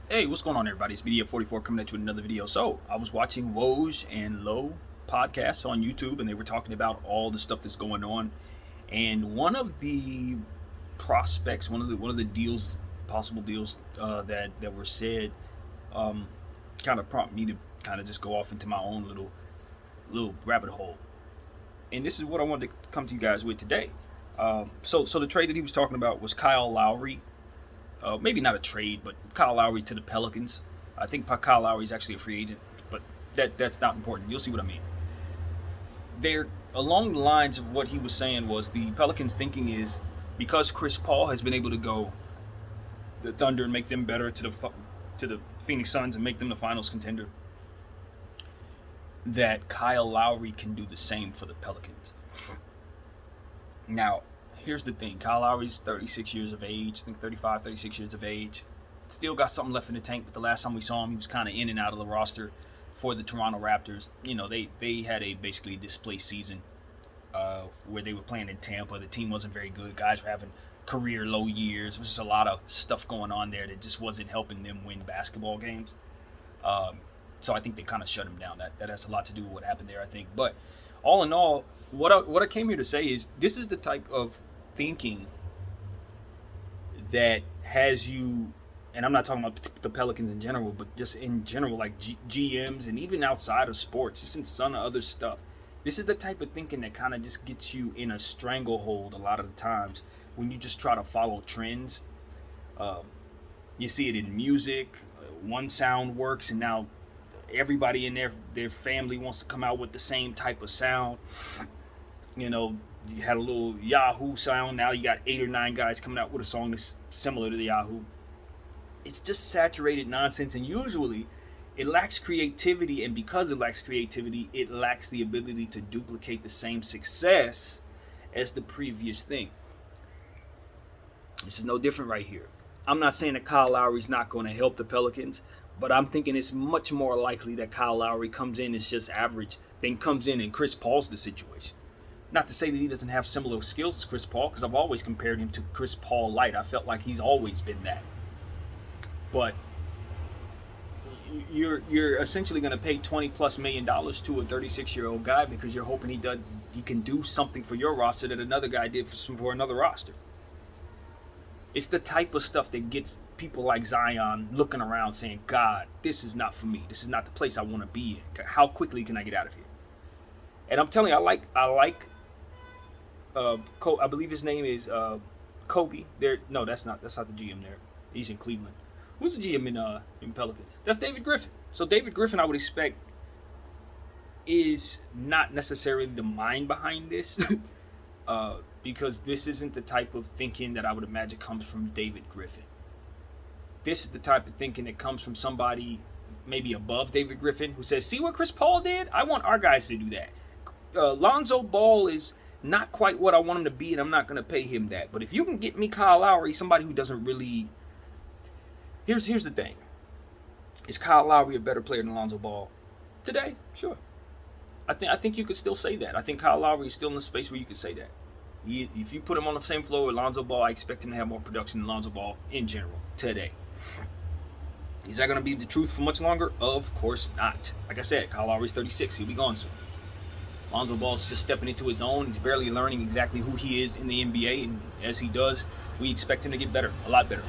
Hey, what's going on, everybody? It's BDF44 coming at you with another video. So, I was watching Woj and Low podcasts on YouTube, and they were talking about all the stuff that's going on. And one of the prospects, one of the deals, possible deals that were said, kind of prompted me to kind of just go off into my own little rabbit hole. And this is what I wanted to come to you guys with today. So the trade that he was talking about was Kyle Lowry. Maybe not a trade, but Kyle Lowry to the Pelicans. I think Kyle Lowry is actually a free agent, but that's not important. You'll see what I mean. They're along the lines of what he was saying was the Pelicans' thinking is because Chris Paul has been able to go the Thunder and make them better to the Phoenix Suns and make them the finals contender, that Kyle Lowry can do the same for the Pelicans. Now, here's the thing. Kyle Lowry's 36 years of age. I think 35, 36 years of age. Still got something left in the tank, but the last time we saw him, he was kind of in and out of the roster for the Toronto Raptors. You know, they had a basically displaced season where they were playing in Tampa. The team wasn't very good. Guys were having career low years. There was just a lot of stuff going on there that just wasn't helping them win basketball games. So I think they kind of shut him down. That has a lot to do with what happened there, I think. But all in all, what I came here to say is this is the type of thinking that has you, and I'm not talking about the Pelicans in general, but just in general, like GMs and even outside of sports, just in some other stuff. This is the type of thinking that kind of just gets you in a stranglehold a lot of the times when you just try to follow trends. You see it in music. One sound works, and now everybody in their family wants to come out with the same type of sound. You know, you had a little Yahoo sound. Now you got 8 or 9 guys coming out with a song that's similar to the Yahoo. It's just saturated nonsense, and usually it lacks creativity, and because it lacks creativity, it lacks the ability to duplicate the same success as the previous thing. This is no different right here. I'm not saying that Kyle Lowry's not going to help the Pelicans, but I'm thinking it's much more likely that Kyle Lowry comes in as just average than comes in and Chris Paul's the situation. Not to say that he doesn't have similar skills as Chris Paul, because I've always compared him to Chris Paul light. I felt like he's always been that. But you're essentially going to pay $20+ million to a 36-year-old guy because you're hoping he can do something for your roster that another guy did for another roster. It's the type of stuff that gets people like Zion looking around saying, God, this is not for me. This is not the place I want to be in. How quickly can I get out of here? And I'm telling you, I like I believe his name is Kobe. No, that's not the GM there. He's in Cleveland. Who's the GM in Pelicans? That's David Griffin. So David Griffin, I would expect, is not necessarily the mind behind this, because this isn't the type of thinking that I would imagine comes from David Griffin. This is the type of thinking that comes from somebody maybe above David Griffin who says, "See what Chris Paul did? I want our guys to do that. Lonzo Ball is not quite what I want him to be, and I'm not going to pay him that. But if you can get me Kyle Lowry, somebody who doesn't really..." Here's the thing. Is Kyle Lowry a better player than Lonzo Ball today? Sure. I think you could still say that. I think Kyle Lowry is still in the space where you could say that. If you put him on the same floor with Lonzo Ball, I expect him to have more production than Lonzo Ball in general today. Is that going to be the truth for much longer? Of course not. Like I said, Kyle Lowry's 36. He'll be gone soon. Lonzo Ball's just stepping into his own. He's barely learning exactly who he is in the NBA, and as he does, we expect him to get better, a lot better.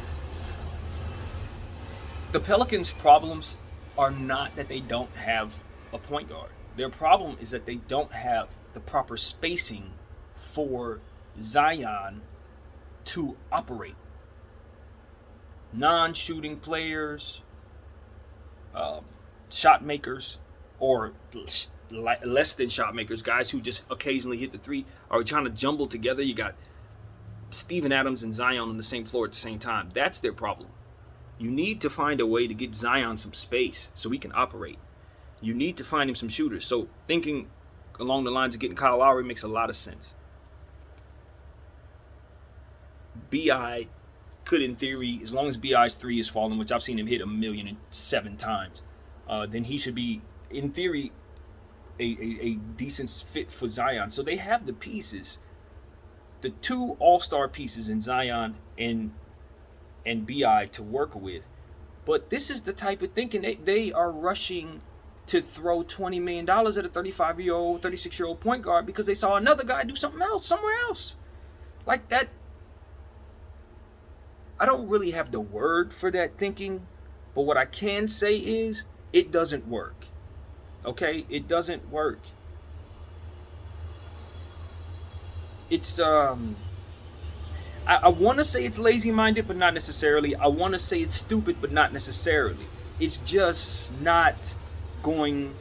The Pelicans' problems are not that they don't have a point guard. Their problem is that they don't have the proper spacing for Zion to operate. Non-shooting players, shot makers, or less than shot makers, guys who just occasionally hit the three, are trying to jumble together. You got Steven Adams and Zion on the same floor at the same time. That's their problem. You need to find a way to get Zion some space so he can operate. You need to find him some shooters. So thinking along the lines of getting Kyle Lowry makes a lot of sense. B.I. could, in theory, as long as B.I.'s three is falling, which I've seen him hit 1,000,007 times, then he should be, in theory, a decent fit for Zion. So they have the pieces, the 2 all-star pieces in Zion and B.I. to work with. But this is the type of thinking they are rushing to throw $20 million at a 35-year-old, 36-year-old point guard because they saw another guy do something else somewhere else. Like that. I don't really have the word for that thinking, but what I can say is it doesn't work. Okay? It doesn't work. It's I want to say it's lazy-minded, but not necessarily. I want to say it's stupid, but not necessarily. It's just not going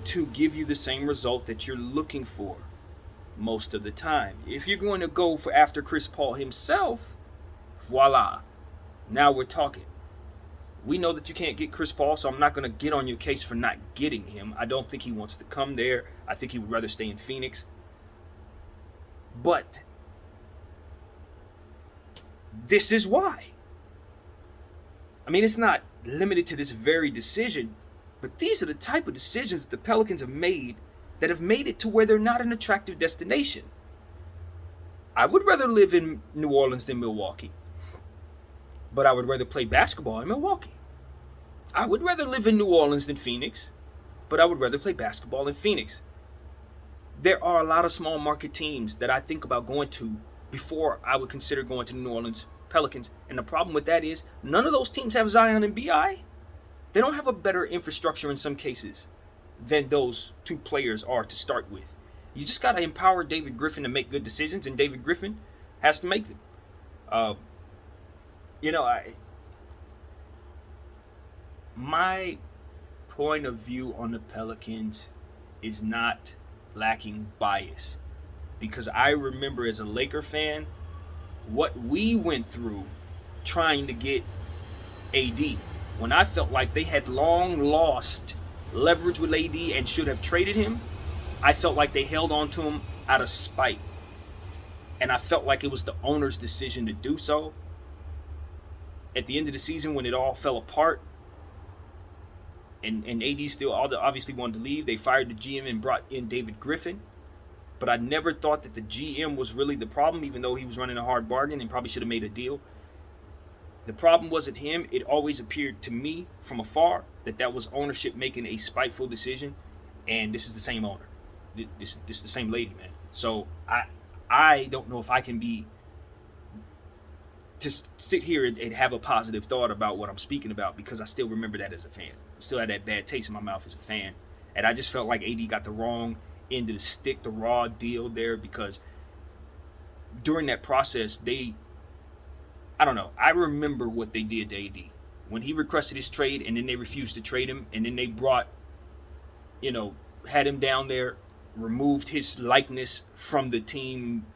to give you the same result that you're looking for most of the time. If you're going to go for after Chris Paul himself, voila. Now we're talking. We know that you can't get Chris Paul, so I'm not going to get on your case for not getting him. I don't think he wants to come there. I think he would rather stay in Phoenix. But this is why. I mean, it's not limited to this very decision, but these are the type of decisions that the Pelicans have made that have made it to where they're not an attractive destination. I would rather live in New Orleans than Milwaukee, but I would rather play basketball in Milwaukee. I would rather live in New Orleans than Phoenix, but I would rather play basketball in Phoenix. There are a lot of small market teams that I think about going to before I would consider going to the New Orleans Pelicans. And the problem with that is none of those teams have Zion and B.I. They don't have a better infrastructure in some cases than those two players are to start with. You just got to empower David Griffin to make good decisions, and David Griffin has to make them. My point of view on the Pelicans is not lacking bias, because I remember as a Laker fan what we went through trying to get AD when I felt like they had long lost leverage with AD and should have traded him. I felt like they held on to him out of spite, and I felt like it was the owner's decision to do so. At the end of the season, when it all fell apart and AD still obviously wanted to leave, they fired the GM and brought in David Griffin. But I never thought that the GM was really the problem, even though he was running a hard bargain and probably should have made a deal. The problem wasn't him. It always appeared to me from afar that was ownership making a spiteful decision, and this is the same owner. This is the same lady, man. So I don't know if I can be just sit here and have a positive thought about what I'm speaking about, because I still remember that as a fan. I still had that bad taste in my mouth as a fan, and I just felt like AD got the wrong end of the stick, the raw deal there, because during that process, I don't know. I remember what they did to AD when he requested his trade, and then they refused to trade him, and then they brought, had him down there, removed his likeness from the team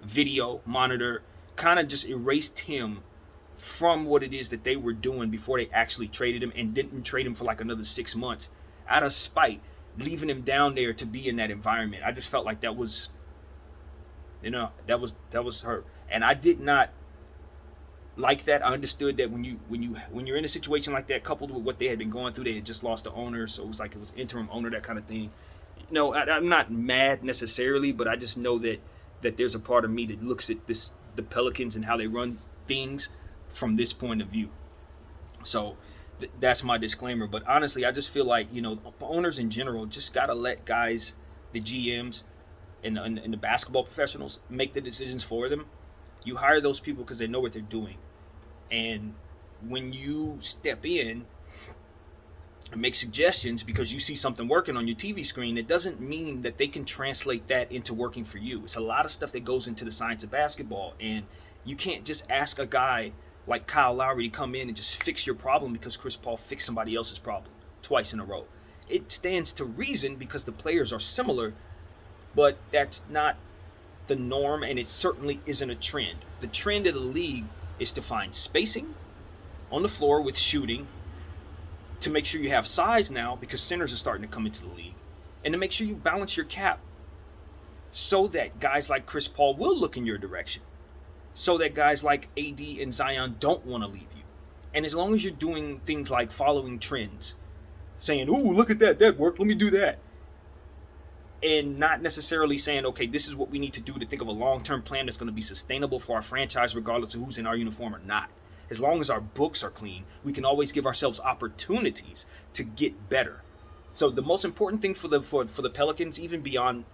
video monitor, kind of just erased him from what it is that they were doing before they actually traded him, and didn't trade him for like another 6 months out of spite, leaving him down there to be in that environment. I just felt like that was hurt, and I did not like that. I understood that when you're in a situation like that, coupled with what they had been going through, they had just lost the owner, so it was interim owner, that kind of thing. I'm not mad necessarily, but I just know that there's a part of me that looks at the Pelicans and how they run things from this point of view. So that's my disclaimer. But honestly, I just feel like owners in general just gotta let guys, the GMs and the basketball professionals, make the decisions for them. You hire those people because they know what they're doing, and when you step in and make suggestions because you see something working on your TV screen, it doesn't mean that they can translate that into working for you. It's a lot of stuff that goes into the science of basketball, and you can't just ask a guy like Kyle Lowry to come in and just fix your problem because Chris Paul fixed somebody else's problem twice in a row. It stands to reason because the players are similar, but that's not the norm, and it certainly isn't a trend. The trend of the league is to find spacing on the floor with shooting, to make sure you have size now because centers are starting to come into the league, and to make sure you balance your cap so that guys like Chris Paul will look in your direction, so that guys like AD and Zion don't want to leave you. And as long as you're doing things like following trends, saying, "Ooh, look at that worked, let me do that," and not necessarily saying, okay, this is what we need to do to think of a long-term plan that's going to be sustainable for our franchise regardless of who's in our uniform or not. As long as our books are clean, we can always give ourselves opportunities to get better. So the most important thing for the Pelicans, even beyond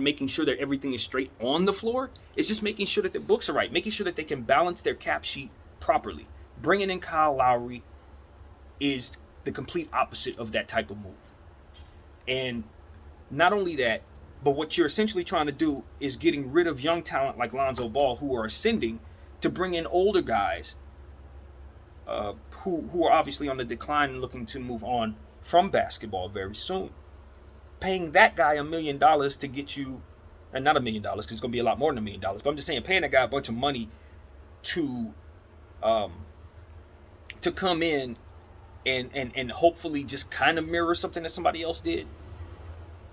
making sure that everything is straight on the floor, is just making sure that their books are right, making sure that they can balance their cap sheet properly. Bringing in Kyle Lowry is the complete opposite of that type of move. And not only that, but what you're essentially trying to do is getting rid of young talent like Lonzo Ball, who are ascending, to bring in older guys who are obviously on the decline and looking to move on from basketball very soon. Paying that guy $1 million to get you, and not $1 million because it's going to be a lot more than $1 million, but I'm just saying paying that guy a bunch of money to come in and hopefully just kind of mirror something that somebody else did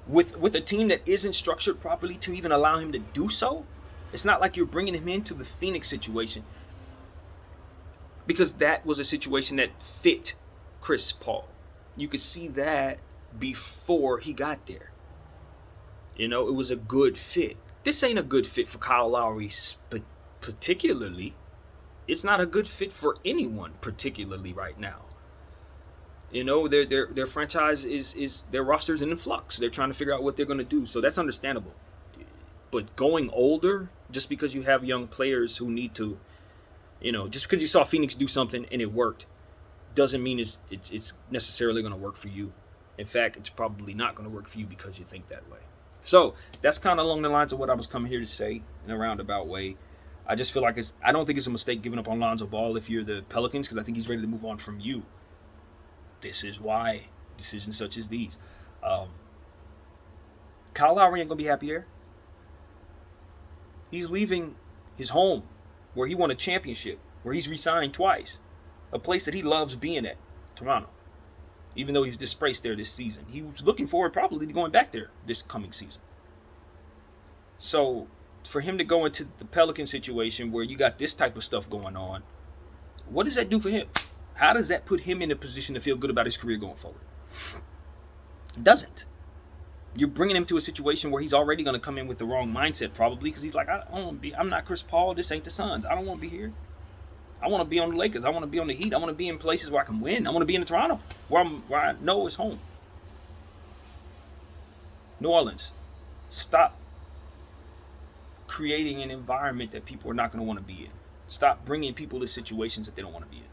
with a team that isn't structured properly to even allow him to do so. It's not like you're bringing him into the Phoenix situation, because that was a situation that fit Chris Paul. You could see that before he got there. You know, it was a good fit. This ain't a good fit for Kyle Lowry particularly. It's not a good fit for anyone particularly right now. You know, their franchise is their roster's in flux. They're trying to figure out what they're going to do. So that's understandable. But going older, just because you have young players who need to, you know, just because you saw Phoenix do something and it worked, doesn't mean it's necessarily going to work for you. In fact, it's probably not going to work for you because you think that way. So that's kind of along the lines of what I was coming here to say in a roundabout way. I just feel like I don't think it's a mistake giving up on Lonzo Ball if you're the Pelicans, because I think he's ready to move on from you. This is why decisions such as these. Kyle Lowry ain't going to be happy there. He's leaving his home where he won a championship, where he's re-signed twice, a place that he loves being at, Toronto. Even though he was disgraced there this season. He was looking forward probably to going back there this coming season. So for him to go into the Pelican situation where you got this type of stuff going on, what does that do for him? How does that put him in a position to feel good about his career going forward? It doesn't. You're bringing him to a situation where he's already going to come in with the wrong mindset probably, because he's like, I'm not Chris Paul. This ain't the Suns. I don't want to be here. I want to be on the Lakers. I want to be on the Heat. I want to be in places where I can win. I want to be in Toronto, where I know is home. New Orleans, stop creating an environment that people are not going to want to be in. Stop bringing people to situations that they don't want to be in.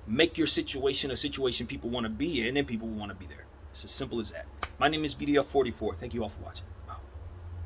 Make your situation a situation people want to be in, and then people will want to be there. It's as simple as that. My name is BDF44. Thank you all for watching.